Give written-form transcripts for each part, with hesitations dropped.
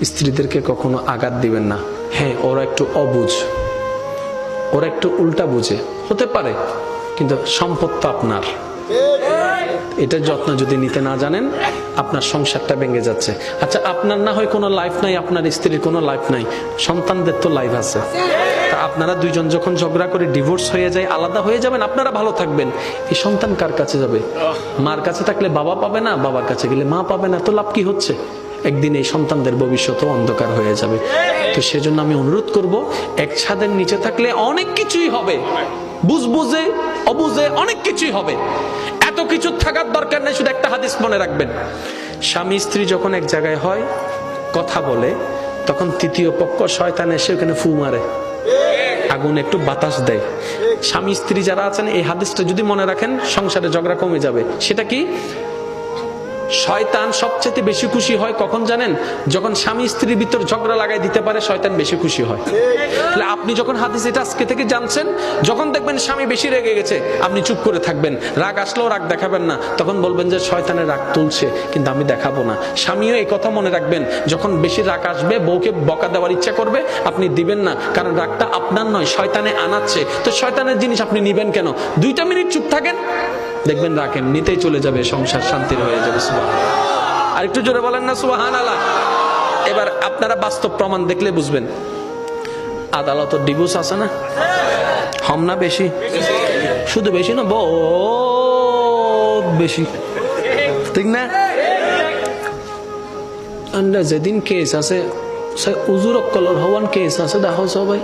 স্ত্রীদেরকে কখনো আঘাত দিবেন না। হ্যাঁ, ওরা একটু অবুঝ, ওরা একটু উল্টা বুঝে হতে পারে, কিন্তু সম্পদ তো আপনার। এটার যত্ন যদি নিতে না জানেন, আপনার সংসারটা ভেঙে যাচ্ছে। আচ্ছা, আপনার না হয় কোনো লাইফ নাই, আপনার স্ত্রীর কোনো লাইফ নাই, সন্তানদের তো লাইফ আছে। তা আপনারা দুইজন যখন ঝগড়া করে ডিভোর্স হয়ে যায়, আলাদা হয়ে যাবেন, আপনারা ভালো থাকবেন, এই সন্তান কার কাছে যাবে? মার কাছে থাকলে বাবা পাবে না, বাবার কাছে গেলে মা পাবে না, তো লাভ কি হচ্ছে? একদিন এই সন্তানদের ভবিষ্যৎও অন্ধকার হয়ে যাবে। তো সেজন্য আমি অনুরোধ করব, এক ছাদের নিচে থাকলে অনেক কিছুই হবে, বুঝবুঝে অবুঝে অনেক কিছুই হবে। এত কিছু থাকার দরকার নেই, শুধু একটা হাদিস মনে রাখবেন, স্বামী স্ত্রী যখন এক জায়গায় হয়, কথা বলে, তখন তৃতীয় পক্ষ শয়তান এসে ওখানে ফু মারে, আগুন একটু বাতাস দেয়। স্বামী স্ত্রী যারা আছেন, এই হাদিসটা যদি মনে রাখেন, সংসারে ঝগড়া কমে যাবে। সেটা কি? শয়তান সবচেয়ে বেশি খুশি হয় কখন জানেন? যখন স্বামী স্ত্রীর ভিতর ঝগড়া লাগাই দিতে পারে, শয়তান বেশি খুশি হয়। তাহলে আপনি যখন হাদিস এটা আজকে থেকে জানছেন, যখন দেখবেন স্বামী বেশি রেগে গেছে, আপনি চুপ করে থাকবেন, রাগ আসলেও রাগ দেখাবেন না, তখন বলবেন যে শয়তানের রাগ তুলছে, কিন্তু আমি দেখাবো না। স্বামীও এই কথা মনে রাখবেন, যখন বেশি রাগ আসবে, বউকে বকা দেওয়ার ইচ্ছা করবে, আপনি দিবেন না, কারণ রাগটা আপনার নয়, শয়তানে আনাচ্ছে। তো শয়তানের জিনিস আপনি নিবেন কেন? 2টা মিনিট চুপ থাকেন, দেখবেন রাগ এমনিতেই চলে যাবে, সংসার শান্তির হয়ে যাবে। সুবহানাল্লাহ। আর একটু জোরে বলেন না সুবহানাল্লাহ। এবার আপনারা বাস্তব প্রমাণ দেখলে বুঝবেন। আদালতের ডিভোর্স আছে না, কম না বেশি? শুধু বেশি না, বহুত বেশি, ঠিক না? যেদিন কেস আছে, উজুর কলর হওয়ান কেস আছে, দেখো সবাই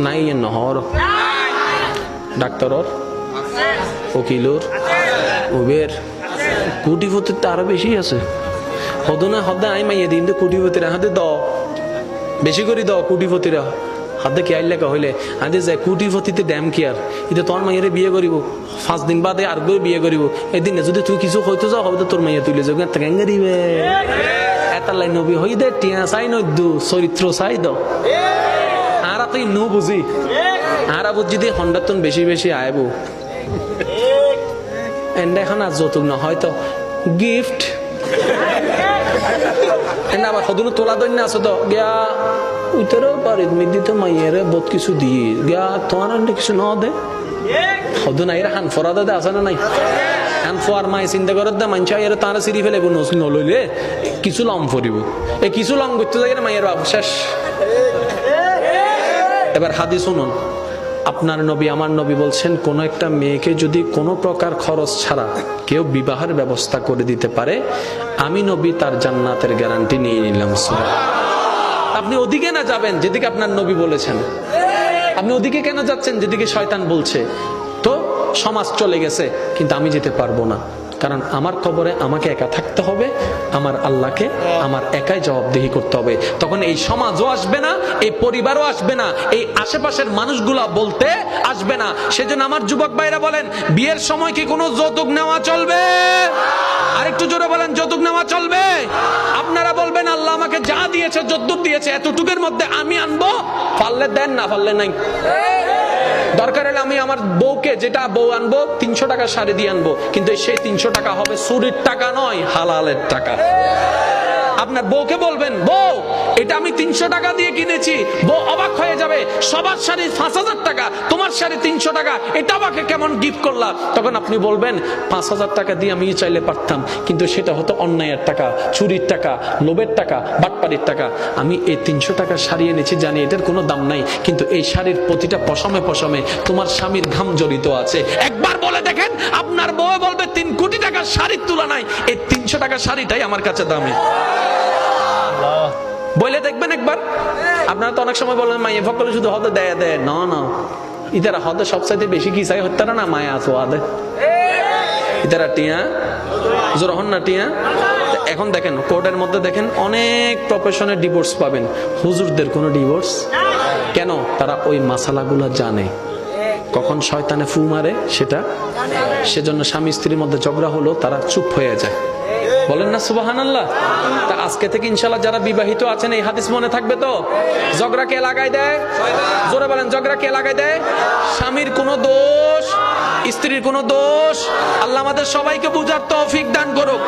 নাই, নহর ডাক্তারর, উকিলর, উবের, কোটিপতির তো আরো বেশি আছে। হদ না হদ আই মাইয়া দিন তো কোটিপতিরা হাতে দ বেশি করে দ, কোটিপতিরা হাতে কি আইলে হইলে হাতে যায় কোটিপতিতে ড্যাম কি আর, এটা তোর মাইয়ারে বিয়ে করিব, 5 দিন বাদে আর করে বিয়ে করিব, এদিনে যদি তুই কিছু হইতে যাও, হবে তো তোর মাইয়া তুলে যাও, কেন দিবে এটা লাইন নবী হই দে, টিয়া চাই নদ্দু চরিত্র চাই দ। আর তুই নু বুঝি আর বুঝি দিয়ে হন্ডাতন বেশি বেশি আইব, এখন আর যৌতুক না, হয়তো গিফট। আবার সদুনো তোলা দৈন্য আছে তো, গিয়া উইতেরও পারি মিদি তো মাইয়ারে বহুত কিছু দিয়ে গিয়া, তোমার কিছু ন দে সদু নাই রে, হান ফরা দে আছে না নাই? হান ফোয়ার মাই চিন্তা করে দে, মানছে এর তারা চিরি ফেলে নলইলে কিছু লং ফরিব, এই কিছু লং করতে যাই না মাইয়ের বাবু শেষ। এবার হাদিস শুনুন, আপনার নবী আমার নবী বলছেন, কোন একটা মেয়েকে যদি কোনো প্রকার খরচ ছাড়া কেউ বিবাহের ব্যবস্থা করে দিতে পারে, আমি নবী তার জান্নাতের গ্যারান্টি নিয়ে নিলাম। আপনি ওদিকে না যাবেন যেদিকে আপনার নবী বলেছেন, আপনি ওদিকে কেন যাচ্ছেন যেদিকে শয়তান বলছে? তো সমাজ চলে গেছে, কিন্তু আমি যেতে পারবো না, কারণ আমার কবরে আমাকে একা থাকতে হবে, আমার আল্লাহকে আমার একাই জবাবদিহি করতে হবে। তখন এই সমাজও আসবে না, এই পরিবারও আসবে না, এই আশেপাশের মানুষগুলা বলতে আসবে না। সেজন্য আমার যুবক ভাইরা বলেন, বিয়ের সময় কি কোনো যৌতুক নেওয়া চলবে? আরেকটু জোরে বলেন, যৌতুক নেওয়া চলবে? আপনারা বলবেন, আল্লাহ আমাকে যা দিয়েছে, যদ্দুর দিয়েছে, এতটুকুর মধ্যে আমি আনবো, পারলে দেন, না পারলে নাই। দরকার হলে আমি আমার বউকে, যেটা বউ আনবো 300 টাকা শাড়ি দিয়ে আনবো, কিন্তু সেই 300 টাকা হবে চুরির টাকা নয়, হালালের টাকা। আপনার বউকে বলবেন, বউ এটা আমি 300 টাকা দিয়ে কিনেছি, বউ অবাক হয়ে যাবে, সবার শাড়ি 5000 টাকা, তোমার শাড়ি 300 টাকা, এটা আমাকে কেমন গিফট করলা? তখন আপনি বলবেন, 5000 টাকা দিয়ে আমি চাইলে পারতাম, কিন্তু সেটা হতো অন্যায়ের টাকা, চুরির টাকা, লোভের টাকা, বাটপাড়ির টাকা। আমি এই 300 টাকা শাড়ি এনেছি, জানি এটার কোনো দাম নাই, কিন্তু এই শাড়ির প্রতিটা পশমে পশমে তোমার স্বামীর ঘাম জড়িত আছে। একবার বলে দেখেন, আপনার বউ বলবে 3 কোটি টাকার শাড়ির তুলনায় এই 300 টাকার শাড়িটাই আমার কাছে দামি। বলে দেখবেন একবার। আপনারা তো অনেক সময় বলেন, মাইয়া ফকলে শুধু হতে দেয় দেয়, না না, ইতারা হতে সবচাইতে বেশি কি চাই হতে না, মায়া আছে আদে ইতারা টিয়া জোর হন না টিয়া। এখন দেখেন কোর্টের মধ্যে দেখেন অনেক প্রফেশনের ডিভোর্স পাবেন, হুজুরদের কোনো ডিভোর্স কেন? তারা ওই মাসালাগুলো জানে, কখন শয়তানে ফু মারে সেটা। সেজন্য স্বামী স্ত্রীর মধ্যে ঝগড়া হলো, তারা চুপ হয়ে যায়। বলেন না সুবহানাল্লাহ। তা আজকে থেকে ইনশাআল্লাহ যারা বিবাহিত আছেন, এই হাদিস মনে থাকবে তো? ঝগড়া কে লাগাই দেয়? জোরে বলেন, ঝগড়া কে লাগাই দেয়? স্বামীর কোনো দোষ, স্ত্রীর কোনো দোষ। আল্লাহ আমাদের সবাইকে বুঝার তৌফিক দান করুক।